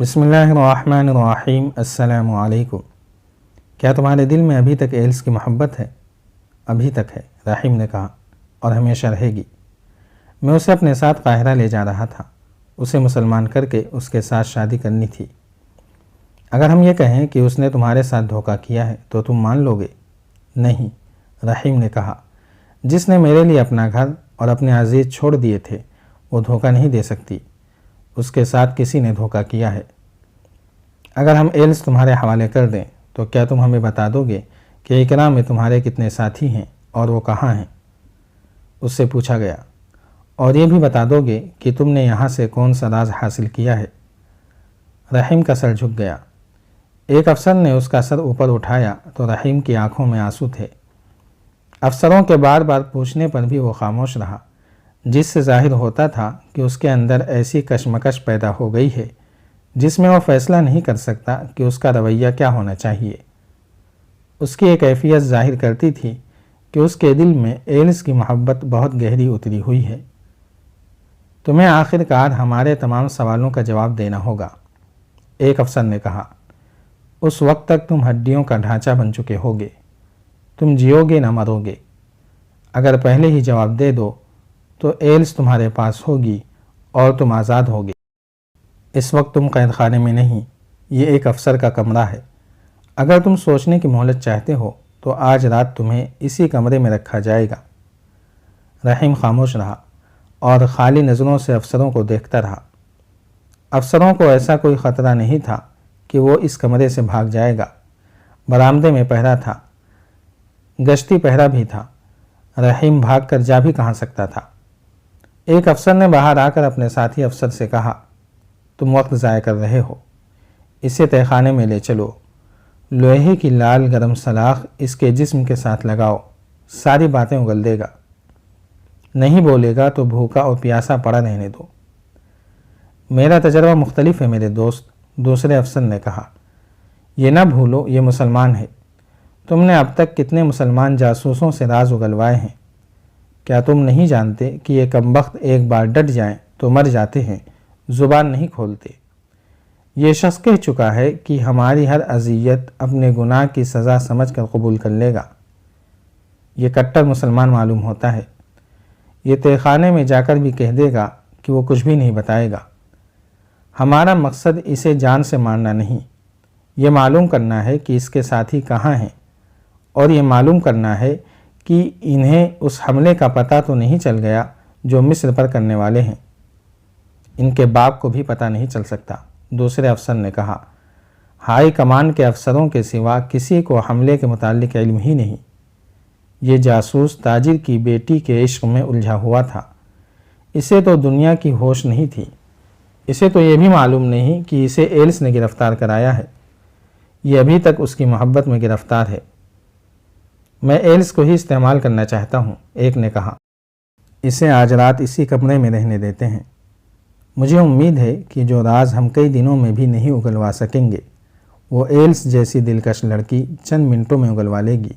بسم اللہ الرحمن الرحیم۔ السلام علیکم۔ کیا تمہارے دل میں ابھی تک ایلس کی محبت ہے؟ ابھی تک ہے، رحیم نے کہا، اور ہمیشہ رہے گی۔ میں اسے اپنے ساتھ قاہرہ لے جا رہا تھا، اسے مسلمان کر کے اس کے ساتھ شادی کرنی تھی۔ اگر ہم یہ کہیں کہ اس نے تمہارے ساتھ دھوکہ کیا ہے تو تم مان لو گے؟ نہیں، رحیم نے کہا، جس نے میرے لیے اپنا گھر اور اپنے عزیز چھوڑ دیے تھے وہ دھوکہ نہیں دے سکتی۔ اس کے ساتھ کسی نے دھوکہ کیا ہے۔ اگر ہم ایلس تمہارے حوالے کر دیں تو کیا تم ہمیں بتا دو گے کہ اقرا میں تمہارے کتنے ساتھی ہیں اور وہ کہاں ہیں؟ اس سے پوچھا گیا، اور یہ بھی بتا دو گے کہ تم نے یہاں سے کون سا راز حاصل کیا ہے؟ رحیم کا سر جھک گیا۔ ایک افسر نے اس کا سر اوپر اٹھایا تو رحیم کی آنکھوں میں آنسو تھے۔ افسروں کے بار بار پوچھنے پر بھی وہ خاموش رہا، جس سے ظاہر ہوتا تھا کہ اس کے اندر ایسی کشمکش پیدا ہو گئی ہے جس میں وہ فیصلہ نہیں کر سکتا کہ اس کا رویہ کیا ہونا چاہیے۔ اس کی ایک کیفیت ظاہر کرتی تھی کہ اس کے دل میں ایلس کی محبت بہت گہری اتری ہوئی ہے۔ تمہیں آخر کار ہمارے تمام سوالوں کا جواب دینا ہوگا، ایک افسر نے کہا۔ اس وقت تک تم ہڈیوں کا ڈھانچہ بن چکے ہوگے، تم جیو گے نہ مرو گے۔ اگر پہلے ہی جواب دے دو تو ایلس تمہارے پاس ہوگی اور تم آزاد ہوگے۔ اس وقت تم قید خانے میں نہیں، یہ ایک افسر کا کمرہ ہے۔ اگر تم سوچنے کی مہلت چاہتے ہو تو آج رات تمہیں اسی کمرے میں رکھا جائے گا۔ رحیم خاموش رہا اور خالی نظروں سے افسروں کو دیکھتا رہا۔ افسروں کو ایسا کوئی خطرہ نہیں تھا کہ وہ اس کمرے سے بھاگ جائے گا۔ برآمدے میں پہرا تھا، گشتی پہرا بھی تھا، رحیم بھاگ کر جا بھی کہاں سکتا تھا۔ ایک افسر نے باہر آ کر اپنے ساتھی افسر سے کہا، تم وقت ضائع کر رہے ہو، اسے تہہ خانے میں لے چلو، لوہے کی لال گرم سلاخ اس کے جسم کے ساتھ لگاؤ، ساری باتیں اگل دے گا۔ نہیں بولے گا تو بھوکا اور پیاسا پڑا رہنے دو۔ میرا تجربہ مختلف ہے میرے دوست، دوسرے افسر نے کہا۔ یہ نہ بھولو یہ مسلمان ہے۔ تم نے اب تک کتنے مسلمان جاسوسوں سے راز اگلوائے ہیں؟ کیا تم نہیں جانتے کہ یہ کمبخت ایک بار ڈٹ جائیں تو مر جاتے ہیں، زبان نہیں کھولتے؟ یہ شخص کہہ چکا ہے کہ ہماری ہر اذیت اپنے گناہ کی سزا سمجھ کر قبول کر لے گا۔ یہ کٹر مسلمان معلوم ہوتا ہے۔ یہ تہہ خانے میں جا کر بھی کہہ دے گا کہ وہ کچھ بھی نہیں بتائے گا۔ ہمارا مقصد اسے جان سے مارنا نہیں، یہ معلوم کرنا ہے کہ اس کے ساتھی کہاں ہیں، اور یہ معلوم کرنا ہے کہ انہیں اس حملے کا پتہ تو نہیں چل گیا جو مصر پر کرنے والے ہیں۔ ان کے باپ کو بھی پتہ نہیں چل سکتا، دوسرے افسر نے کہا۔ ہائی کمان کے افسروں کے سوا کسی کو حملے کے متعلق علم ہی نہیں۔ یہ جاسوس تاجر کی بیٹی کے عشق میں الجھا ہوا تھا۔ اسے تو دنیا کی ہوش نہیں تھی۔ اسے تو یہ بھی معلوم نہیں کہ اسے ایلس نے گرفتار کرایا ہے۔ یہ ابھی تک اس کی محبت میں گرفتار ہے۔ میں ایلس کو ہی استعمال کرنا چاہتا ہوں، ایک نے کہا۔ اسے آج رات اسی کمرے میں رہنے دیتے ہیں۔ مجھے امید ہے کہ جو راز ہم کئی دنوں میں بھی نہیں اگلوا سکیں گے وہ ایلس جیسی دلکش لڑکی چند منٹوں میں اگلوا لے گی۔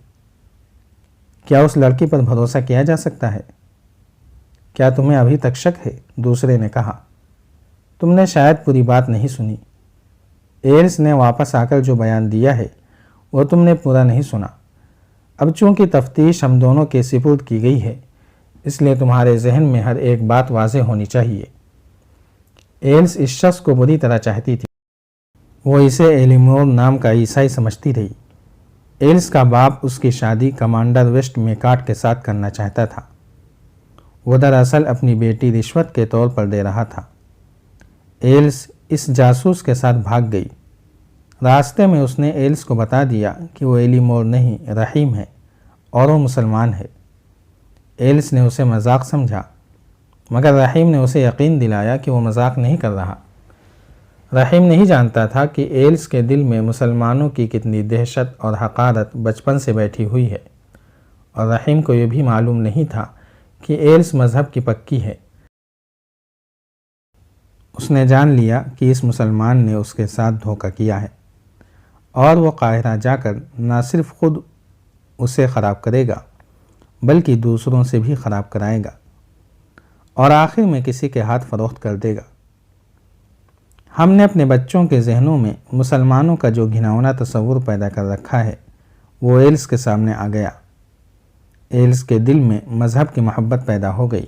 کیا اس لڑکی پر بھروسہ کیا جا سکتا ہے؟ کیا تمہیں ابھی تک شک ہے؟ دوسرے نے کہا۔ تم نے شاید پوری بات نہیں سنی۔ ایلس نے واپس آ کر جو بیان دیا ہے وہ تم نے پورا نہیں سنا۔ اب چونکہ تفتیش ہم دونوں کے سپرد کی گئی ہے اس لیے تمہارے ذہن میں ہر ایک بات واضح ہونی چاہیے۔ ایلس اس شخص کو بری طرح چاہتی تھی۔ وہ اسے ایلیمور نام کا عیسائی سمجھتی رہی۔ ایلس کا باپ اس کی شادی کمانڈر ویسٹ میکارٹ کے ساتھ کرنا چاہتا تھا۔ وہ دراصل اپنی بیٹی رشوت کے طور پر دے رہا تھا۔ ایلس اس جاسوس کے ساتھ بھاگ گئی۔ راستے میں اس نے ایلس کو بتا دیا کہ وہ ایلیمور نہیں رحیم ہے اور وہ مسلمان ہے۔ ایلس نے اسے مذاق سمجھا، مگر رحیم نے اسے یقین دلایا کہ وہ مذاق نہیں کر رہا۔ رحیم نہیں جانتا تھا کہ ایلس کے دل میں مسلمانوں کی کتنی دہشت اور حقارت بچپن سے بیٹھی ہوئی ہے، اور رحیم کو یہ بھی معلوم نہیں تھا کہ ایلس مذہب کی پکی ہے۔ اس نے جان لیا کہ اس مسلمان نے اس کے ساتھ دھوکہ کیا ہے، اور وہ قاہرہ جا کر نہ صرف خود اسے خراب کرے گا بلکہ دوسروں سے بھی خراب کرائے گا، اور آخر میں کسی کے ہاتھ فروخت کر دے گا۔ ہم نے اپنے بچوں کے ذہنوں میں مسلمانوں کا جو گھناؤنا تصور پیدا کر رکھا ہے وہ ایلس کے سامنے آ گیا۔ ایلس کے دل میں مذہب کی محبت پیدا ہو گئی،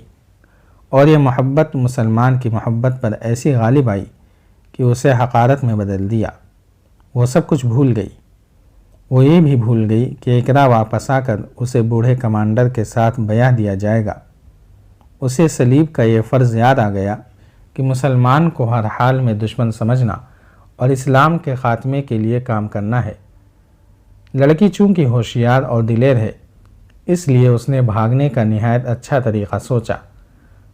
اور یہ محبت مسلمان کی محبت پر ایسی غالب آئی کہ اسے حقارت میں بدل دیا۔ وہ سب کچھ بھول گئی۔ وہ یہ بھی بھول گئی کہ اقرا واپس آ کر اسے بوڑھے کمانڈر کے ساتھ بیعت دیا جائے گا۔ اسے صلیب کا یہ فرض یاد آ گیا کہ مسلمان کو ہر حال میں دشمن سمجھنا اور اسلام کے خاتمے کے لیے کام کرنا ہے۔ لڑکی چونکہ ہوشیار اور دلیر ہے، اس لیے اس نے بھاگنے کا نہایت اچھا طریقہ سوچا۔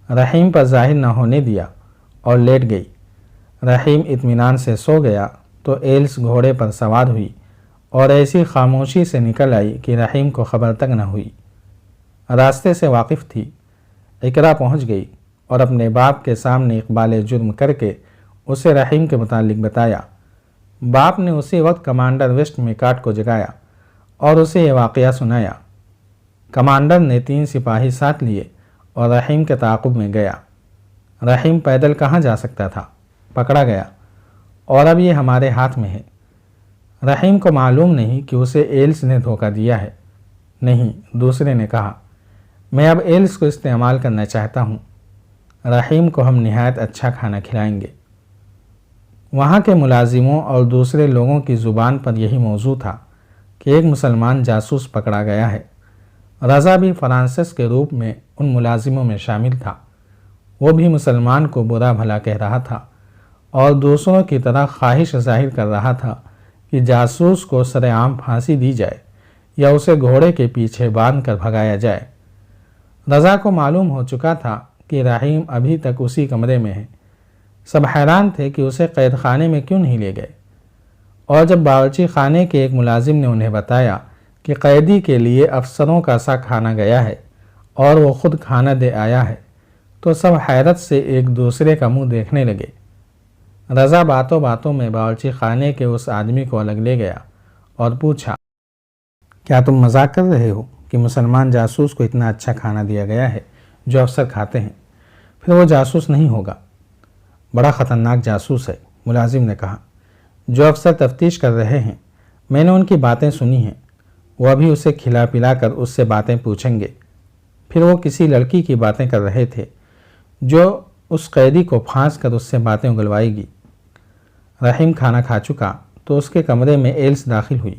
رحیم پر ظاہر نہ ہونے دیا اور لیٹ گئی۔ رحیم اطمینان سے سو گیا تو ایلس گھوڑے پر سوار ہوئی اور ایسی خاموشی سے نکل آئی کہ رحیم کو خبر تک نہ ہوئی۔ راستے سے واقف تھی۔ اقرا پہنچ گئی اور اپنے باپ کے سامنے اقبال جرم کر کے اسے رحیم کے متعلق بتایا۔ باپ نے اسی وقت کمانڈر ویسٹ میکارٹ کو جگایا اور اسے یہ واقعہ سنایا۔ کمانڈر نے 3 سپاہی ساتھ لیے اور رحیم کے تعاقب میں گیا۔ رحیم پیدل کہاں جا سکتا تھا؟ پکڑا گیا، اور اب یہ ہمارے ہاتھ میں ہے۔ رحیم کو معلوم نہیں کہ اسے ایلس نے دھوکہ دیا ہے۔ نہیں، دوسرے نے کہا، میں اب ایلس کو استعمال کرنا چاہتا ہوں۔ رحیم کو ہم نہایت اچھا کھانا کھلائیں گے۔ وہاں کے ملازموں اور دوسرے لوگوں کی زبان پر یہی موضوع تھا کہ ایک مسلمان جاسوس پکڑا گیا ہے۔ رضا بھی فرانسس کے روپ میں ان ملازموں میں شامل تھا۔ وہ بھی مسلمان کو برا بھلا کہہ رہا تھا اور دوسروں کی طرح خواہش ظاہر کر رہا تھا کہ جاسوس کو سرعام پھانسی دی جائے یا اسے گھوڑے کے پیچھے باندھ کر بھگایا جائے۔ رضا کو معلوم ہو چکا تھا کہ رحیم ابھی تک اسی کمرے میں ہے۔ سب حیران تھے کہ اسے قید خانے میں کیوں نہیں لے گئے، اور جب باورچی خانے کے ایک ملازم نے انہیں بتایا کہ قیدی کے لیے افسروں کا سا کھانا گیا ہے اور وہ خود کھانا دے آیا ہے، تو سب حیرت سے ایک دوسرے کا منہ دیکھنے لگے۔ رضا باتوں باتوں میں باورچی خانے کے اس آدمی کو الگ لے گیا اور پوچھا، کیا تم مذاق کر رہے ہو کہ مسلمان جاسوس کو اتنا اچھا کھانا دیا گیا ہے جو افسر کھاتے ہیں؟ پھر وہ جاسوس نہیں ہوگا۔ بڑا خطرناک جاسوس ہے، ملازم نے کہا۔ جو افسر تفتیش کر رہے ہیں، میں نے ان کی باتیں سنی ہیں۔ وہ ابھی اسے کھلا پلا کر اس سے باتیں پوچھیں گے۔ پھر وہ کسی لڑکی کی باتیں کر رہے تھے جو اس قیدی کو پھانس کر اس سے باتیں اگلوائے گی۔ رحیم کھانا کھا چکا تو اس کے کمرے میں ایلس داخل ہوئی۔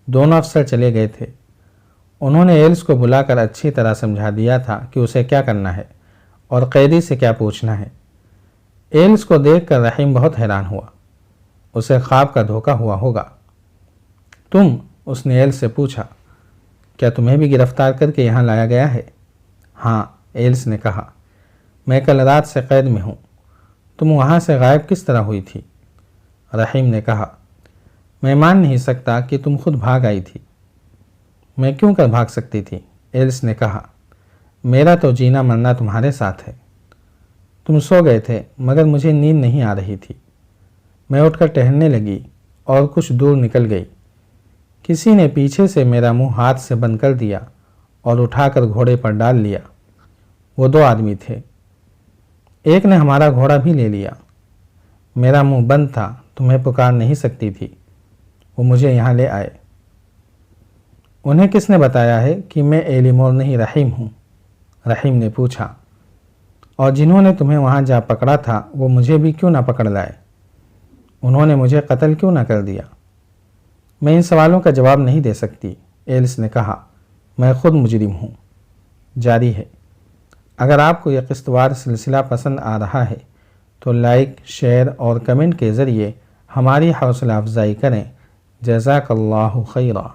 دونوں افسر چلے گئے تھے۔ انہوں نے ایلس کو بلا کر اچھی طرح سمجھا دیا تھا کہ اسے کیا کرنا ہے اور قیدی سے کیا پوچھنا ہے۔ ایلس کو دیکھ کر رحیم بہت حیران ہوا۔ اسے خواب کا دھوکہ ہوا ہوگا۔ تم؟ اس نے ایلس سے پوچھا، کیا تمہیں بھی گرفتار کر کے یہاں لایا گیا ہے؟ ہاں، ایلس نے کہا، میں کل رات سے قید میں ہوں۔ تم وہاں سے غائب کس طرح ہوئی تھی؟ رحیم نے کہا، میں مان نہیں سکتا کہ تم خود بھاگ آئی تھی۔ میں کیوں کر بھاگ سکتی تھی؟ ایلس نے کہا، میرا تو جینا مرنا تمہارے ساتھ ہے۔ تم سو گئے تھے مگر مجھے نیند نہیں آ رہی تھی۔ میں اٹھ کر ٹہلنے لگی اور کچھ دور نکل گئی۔ کسی نے پیچھے سے میرا منہ ہاتھ سے بند کر دیا اور اٹھا کر گھوڑے پر ڈال لیا۔ وہ 2 آدمی تھے۔ ایک نے ہمارا گھوڑا بھی لے لیا۔ میرا منہ بند تھا، تمہیں پکار نہیں سکتی تھی۔ وہ مجھے یہاں لے آئے۔ انہیں کس نے بتایا ہے کہ میں ایلیمور نہیں رحیم ہوں؟ رحیم نے پوچھا۔ اور جنہوں نے تمہیں وہاں جا پکڑا تھا وہ مجھے بھی کیوں نہ پکڑ لائے؟ انہوں نے مجھے قتل کیوں نہ کر دیا؟ میں ان سوالوں کا جواب نہیں دے سکتی، ایلس نے کہا، میں خود مجرم ہوں۔ جاری ہے۔ اگر آپ کو یہ قسط وار سلسلہ پسند آ رہا ہے تو لائک، شیئر اور کمنٹ کے ذریعے ہماری حوصلہ افزائی کریں۔ جزاک اللہ خیرہ۔